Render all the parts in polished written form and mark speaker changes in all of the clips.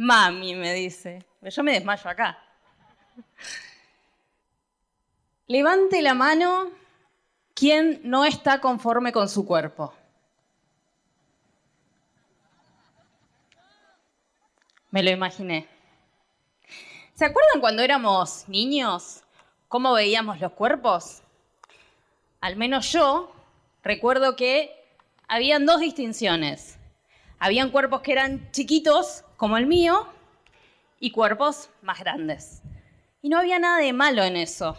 Speaker 1: Mami, me dice. Yo me desmayo acá. Levante la mano quien no está conforme con su cuerpo. Me lo imaginé. ¿Se acuerdan cuando éramos niños cómo veíamos los cuerpos? Al menos yo recuerdo que habían dos distinciones. Habían cuerpos que eran chiquitos, como el mío, y cuerpos más grandes. Y no había nada de malo en eso.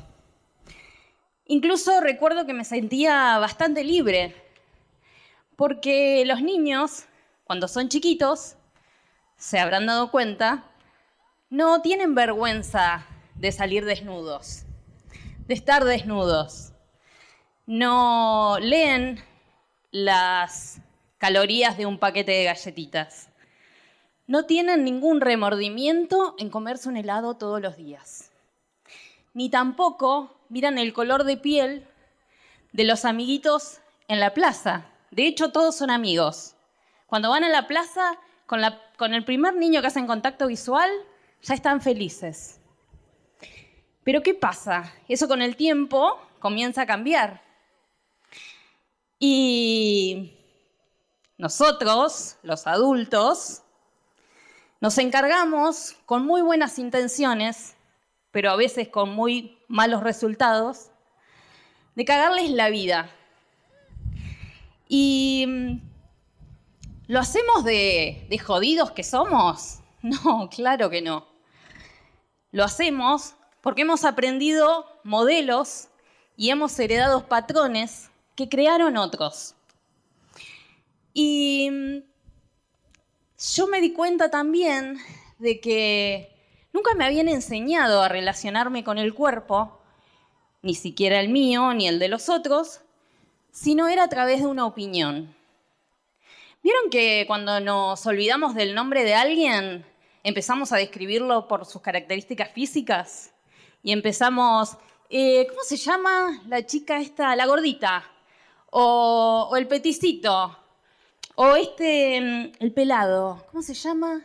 Speaker 1: Incluso recuerdo que me sentía bastante libre, porque los niños, cuando son chiquitos, se habrán dado cuenta, no tienen vergüenza de salir desnudos, de estar desnudos. No leen las calorías de un paquete de galletitas. No tienen ningún remordimiento en comerse un helado todos los días. Ni tampoco miran el color de piel de los amiguitos en la plaza. De hecho, todos son amigos. Cuando van a la plaza, con el primer niño que hacen contacto visual, ya están felices. Pero ¿qué pasa? Eso con el tiempo comienza a cambiar. Y nosotros, los adultos, nos encargamos con muy buenas intenciones, pero a veces con muy malos resultados, de cagarles la vida. ¿Y lo hacemos de jodidos que somos? No, claro que no. Lo hacemos porque hemos aprendido modelos y hemos heredado patrones que crearon otros. Y yo me di cuenta también de que nunca me habían enseñado a relacionarme con el cuerpo, ni siquiera el mío ni el de los otros, sino era a través de una opinión. ¿Vieron que cuando nos olvidamos del nombre de alguien, empezamos a describirlo por sus características físicas? Y empezamos, ¿cómo se llama la chica esta, la gordita? O el peticito, o el pelado, ¿cómo se llama?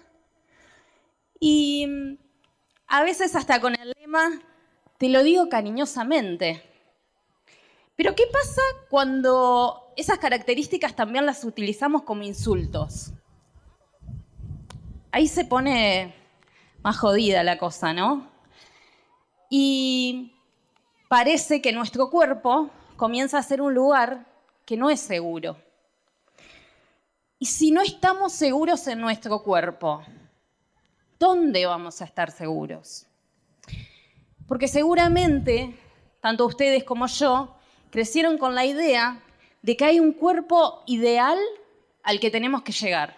Speaker 1: Y a veces hasta con el lema, te lo digo cariñosamente. Pero ¿qué pasa cuando esas características también las utilizamos como insultos? Ahí se pone más jodida la cosa, ¿no? Y parece que nuestro cuerpo comienza a ser un lugar que no es seguro. Y si no estamos seguros en nuestro cuerpo, ¿dónde vamos a estar seguros? Porque seguramente, tanto ustedes como yo, crecieron con la idea de que hay un cuerpo ideal al que tenemos que llegar.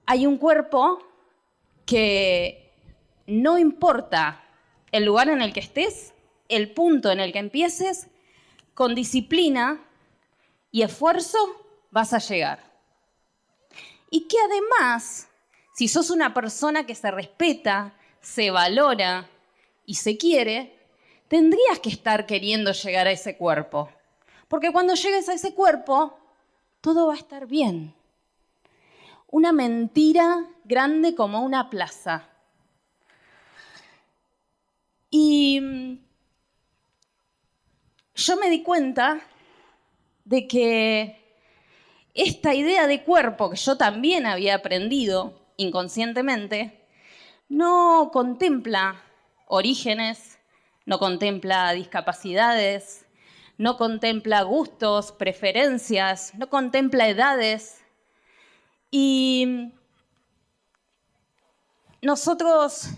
Speaker 1: Hay un cuerpo que no importa el lugar en el que estés, el punto en el que empieces, con disciplina y esfuerzo vas a llegar. Y que además, si sos una persona que se respeta, se valora y se quiere, tendrías que estar queriendo llegar a ese cuerpo. Porque cuando llegues a ese cuerpo, todo va a estar bien. Una mentira grande como una plaza. Y yo me di cuenta de que esta idea de cuerpo que yo también había aprendido inconscientemente no contempla orígenes, no contempla discapacidades, no contempla gustos, preferencias, no contempla edades. Y nosotros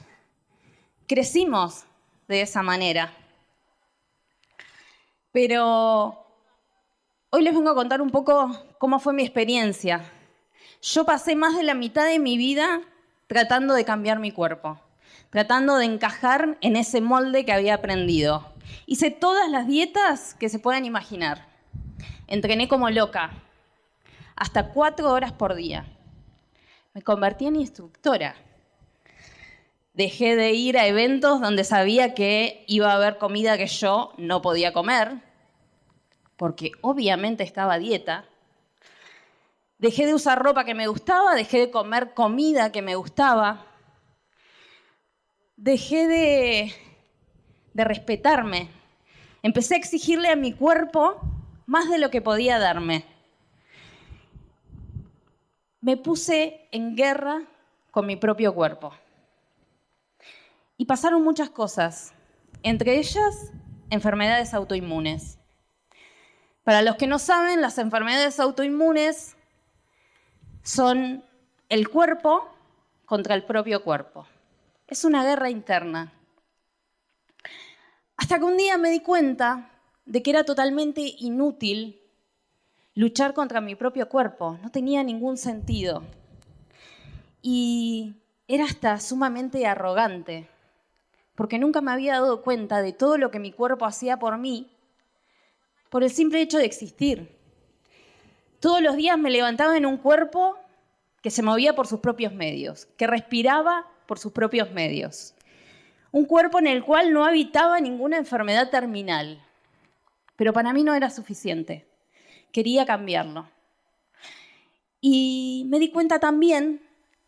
Speaker 1: crecimos de esa manera. Pero hoy les vengo a contar un poco cómo fue mi experiencia. Yo pasé más de la mitad de mi vida tratando de cambiar mi cuerpo, tratando de encajar en ese molde que había aprendido. Hice todas las dietas que se puedan imaginar. Entrené como loca, hasta 4 horas por día. Me convertí en instructora. Dejé de ir a eventos donde sabía que iba a haber comida que yo no podía comer, porque obviamente estaba a dieta. Dejé de usar ropa que me gustaba, dejé de comer comida que me gustaba. Dejé de respetarme. Empecé a exigirle a mi cuerpo más de lo que podía darme. Me puse en guerra con mi propio cuerpo. Y pasaron muchas cosas, entre ellas enfermedades autoinmunes. Para los que no saben, las enfermedades autoinmunes son el cuerpo contra el propio cuerpo. Es una guerra interna. Hasta que un día me di cuenta de que era totalmente inútil luchar contra mi propio cuerpo. No tenía ningún sentido. Y era hasta sumamente arrogante, porque nunca me había dado cuenta de todo lo que mi cuerpo hacía por mí, por el simple hecho de existir. Todos los días me levantaba en un cuerpo que se movía por sus propios medios, que respiraba por sus propios medios. Un cuerpo en el cual no habitaba ninguna enfermedad terminal. Pero para mí no era suficiente. Quería cambiarlo. Y me di cuenta también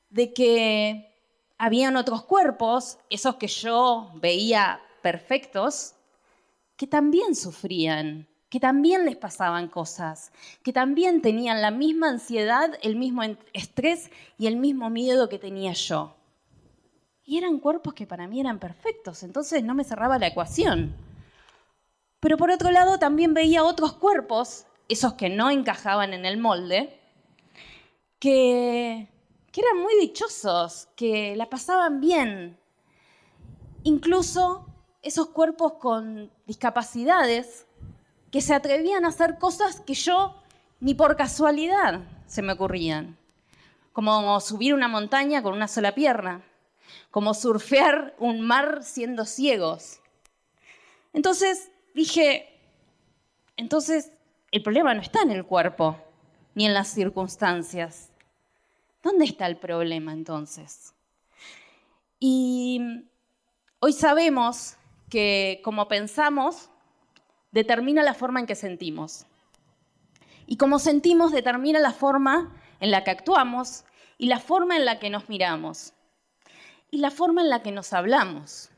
Speaker 1: de que habían otros cuerpos, esos que yo veía perfectos, que también sufrían, que también les pasaban cosas, que también tenían la misma ansiedad, el mismo estrés y el mismo miedo que tenía yo. Y eran cuerpos que para mí eran perfectos, entonces no me cerraba la ecuación. Pero por otro lado también veía otros cuerpos, esos que no encajaban en el molde, que eran muy dichosos, que la pasaban bien. Incluso esos cuerpos con discapacidades que se atrevían a hacer cosas que yo ni por casualidad se me ocurrían. Como subir una montaña con una sola pierna, como surfear un mar siendo ciegos. Entonces dije, el problema no está en el cuerpo, ni en las circunstancias. ¿Dónde está el problema entonces? Y hoy sabemos que como pensamos determina la forma en que sentimos. Y como sentimos determina la forma en la que actuamos y la forma en la que nos miramos y la forma en la que nos hablamos.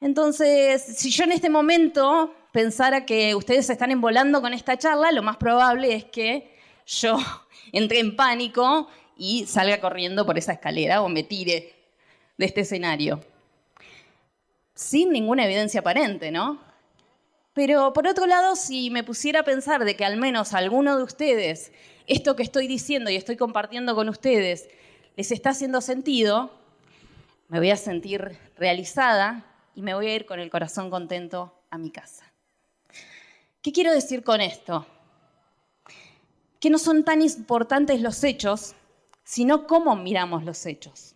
Speaker 1: Entonces, si yo en este momento pensara que ustedes se están embolando con esta charla, lo más probable es que yo entre en pánico y salga corriendo por esa escalera o me tire de este escenario. Sin ninguna evidencia aparente, ¿no? Pero por otro lado, si me pusiera a pensar de que al menos a alguno de ustedes esto que estoy diciendo y estoy compartiendo con ustedes les está haciendo sentido, me voy a sentir realizada y me voy a ir con el corazón contento a mi casa. ¿Qué quiero decir con esto? Que no son tan importantes los hechos, sino cómo miramos los hechos.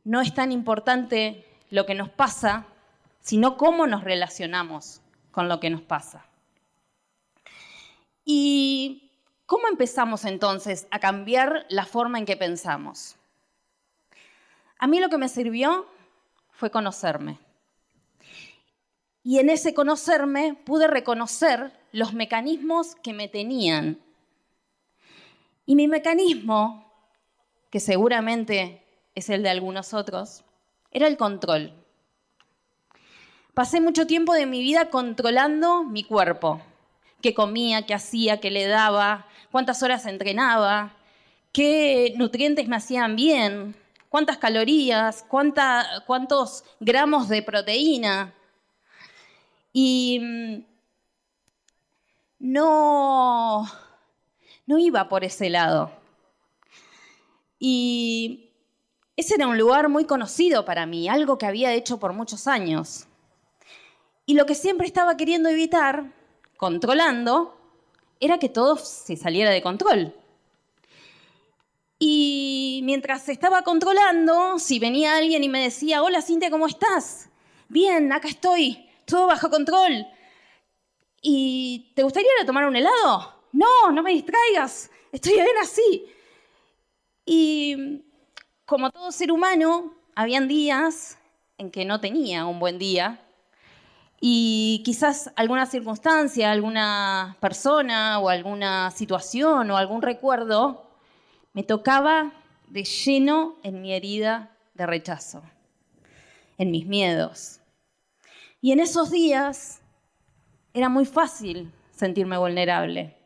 Speaker 1: No es tan importante lo que nos pasa, sino cómo nos relacionamos con lo que nos pasa. ¿Y cómo empezamos entonces a cambiar la forma en que pensamos? A mí lo que me sirvió fue conocerme. Y en ese conocerme pude reconocer los mecanismos que me tenían. Y mi mecanismo, que seguramente es el de algunos otros, era el control. Pasé mucho tiempo de mi vida controlando mi cuerpo. Qué comía, qué hacía, qué le daba, cuántas horas entrenaba, qué nutrientes me hacían bien, cuántas calorías, cuántos gramos de proteína. Y no iba por ese lado. Y ese era un lugar muy conocido para mí, algo que había hecho por muchos años. Y lo que siempre estaba queriendo evitar, controlando, era que todo se saliera de control. Y mientras estaba controlando, si venía alguien y me decía, hola Cintia, ¿cómo estás? Bien, acá estoy, todo bajo control. ¿Y te gustaría ir a tomar un helado? No, no me distraigas, estoy bien así. Y como todo ser humano, habían días en que no tenía un buen día Y quizás alguna circunstancia, alguna persona o alguna situación o algún recuerdo me tocaba de lleno en mi herida de rechazo, en mis miedos. Y en esos días era muy fácil sentirme vulnerable.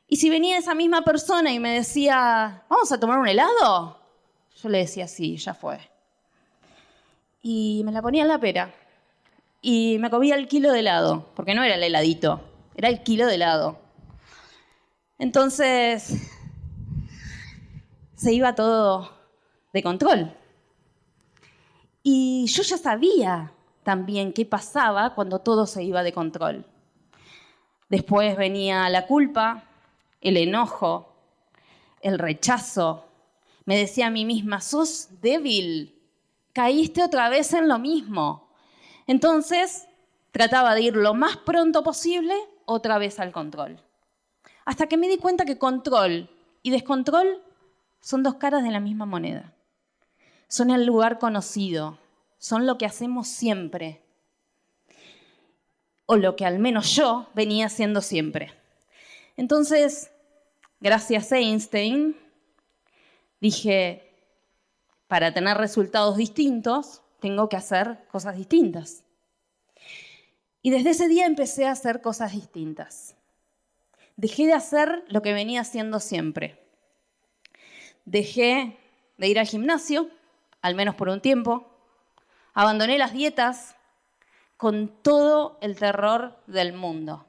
Speaker 1: Y si venía esa misma persona y me decía, ¿vamos a tomar un helado? Yo le decía, sí, ya fue. Y me la ponía en la pera. Y me comía el kilo de helado, porque no era el heladito, era el kilo de helado. Entonces, se iba todo de control. Y yo ya sabía también qué pasaba cuando todo se iba de control. Después venía la culpa, el enojo, el rechazo. Me decía a mí misma, sos débil, caíste otra vez en lo mismo. Entonces, trataba de ir lo más pronto posible otra vez al control. Hasta que me di cuenta que control y descontrol son dos caras de la misma moneda. Son el lugar conocido, son lo que hacemos siempre. O lo que al menos yo venía haciendo siempre. Entonces, gracias a Einstein, dije, para tener resultados distintos, tengo que hacer cosas distintas. Y desde ese día empecé a hacer cosas distintas. Dejé de hacer lo que venía haciendo siempre. Dejé de ir al gimnasio, al menos por un tiempo. Abandoné las dietas con todo el terror del mundo.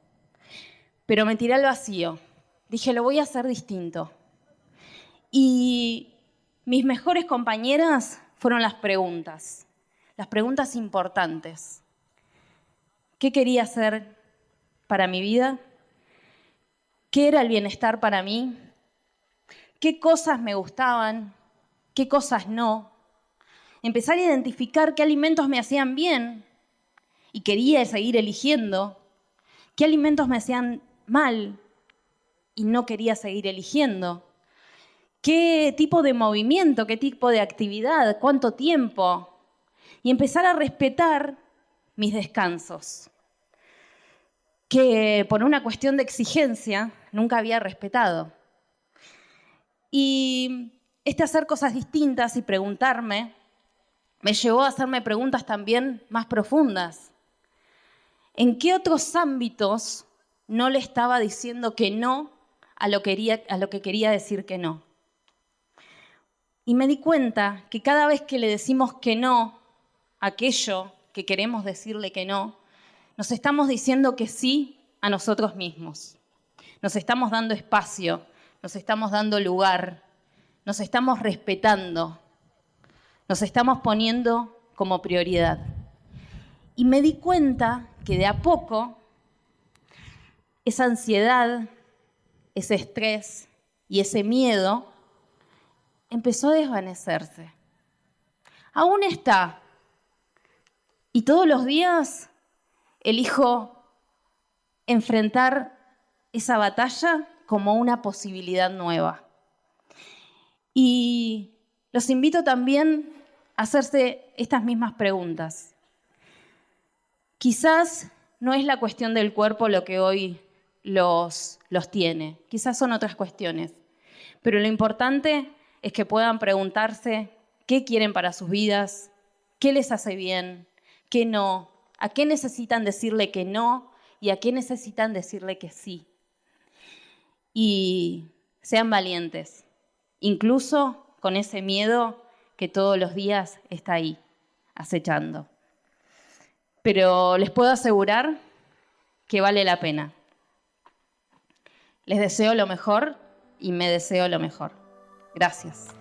Speaker 1: Pero me tiré al vacío. Dije, lo voy a hacer distinto. Y mis mejores compañeras fueron las preguntas importantes. ¿Qué quería hacer para mi vida? ¿Qué era el bienestar para mí? ¿Qué cosas me gustaban? ¿Qué cosas no? Empezar a identificar qué alimentos me hacían bien y quería seguir eligiendo, qué alimentos me hacían mal y no quería seguir eligiendo, qué tipo de movimiento, qué tipo de actividad, cuánto tiempo, y empezar a respetar mis descansos, que por una cuestión de exigencia nunca había respetado. Y hacer cosas distintas y preguntarme me llevó a hacerme preguntas también más profundas. ¿En qué otros ámbitos no le estaba diciendo que no a lo que quería decir que no? Y me di cuenta que cada vez que le decimos que no a aquello que queremos decirle que no, nos estamos diciendo que sí a nosotros mismos. Nos estamos dando espacio, nos estamos dando lugar, nos estamos respetando, nos estamos poniendo como prioridad. Y me di cuenta que de a poco esa ansiedad, ese estrés y ese miedo empezó a desvanecerse. Aún está. Y todos los días elijo enfrentar esa batalla como una posibilidad nueva. Y los invito también a hacerse estas mismas preguntas. Quizás no es la cuestión del cuerpo lo que hoy los tiene, quizás son otras cuestiones, pero lo importante es que puedan preguntarse qué quieren para sus vidas, qué les hace bien, qué no, a qué necesitan decirle que no y a qué necesitan decirle que sí. Y sean valientes, incluso con ese miedo que todos los días está ahí, acechando. Pero les puedo asegurar que vale la pena. Les deseo lo mejor y me deseo lo mejor. Gracias.